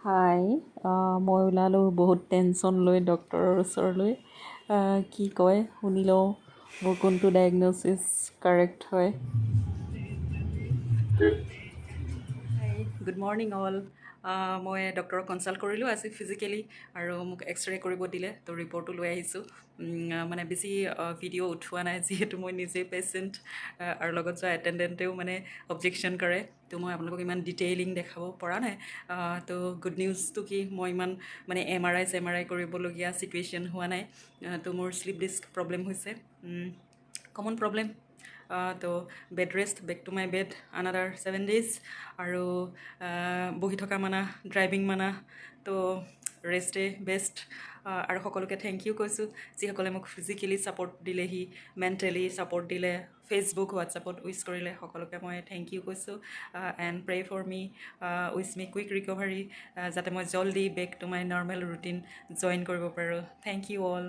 হাই মই ওলালোঁ বহুত টেনশ্যন লৈ ডক্টৰৰ ওচৰলৈ কি কয় শুনি লওঁ মোৰ কোনটো ডায়েগন'চিছ কাৰেক্ট হয়। Hi good morning all. মই ডক্টৰক কনচাল্ট কৰিলোঁ আজি ফিজিকেলি আৰু মোক এক্সৰে কৰিব দিলে তো ৰিপৰ্টটো লৈ আহিছোঁ। মানে বেছি ভিডিঅ' উঠোৱা নাই যিহেতু মই নিজেই পেচেণ্ট আৰু লগত যোৱা এটেণ্ডেণ্টেও মানে অবজেকশ্যন কৰে তো মই আপোনালোকক ইমান ডিটেইলিং দেখাব পৰা নাই। তো গুড নিউজটো কি মই ইমান মানে এম আৰ আই কৰিবলগীয়া ছিটুৱেশ্যন হোৱা নাই। তো মোৰ শ্লিপ ডিস্ক প্ৰব্লেম হৈছে, কমন প্ৰব্লেম। তো bed rest, back to my bed another 7 days আৰু বহি থকা মানা, ড্ৰাইভিং মানা। তো ৰেষ্টে বেষ্ট। আৰু সকলোকে থেংক ইউ কৈছোঁ যিসকলে মোক ফিজিকেলি ছাপৰ্ট দিলেহি, মেণ্টেলি ছাপৰ্ট দিলে, ফেচবুক হোৱাটছআপত উইচ কৰিলে, সকলোকে মই থেংক ইউ কৈছোঁ। And pray for me, wish me quick recovery, যাতে মই জল্দি back to my normal routine join কৰিব পাৰোঁ। Thank you all.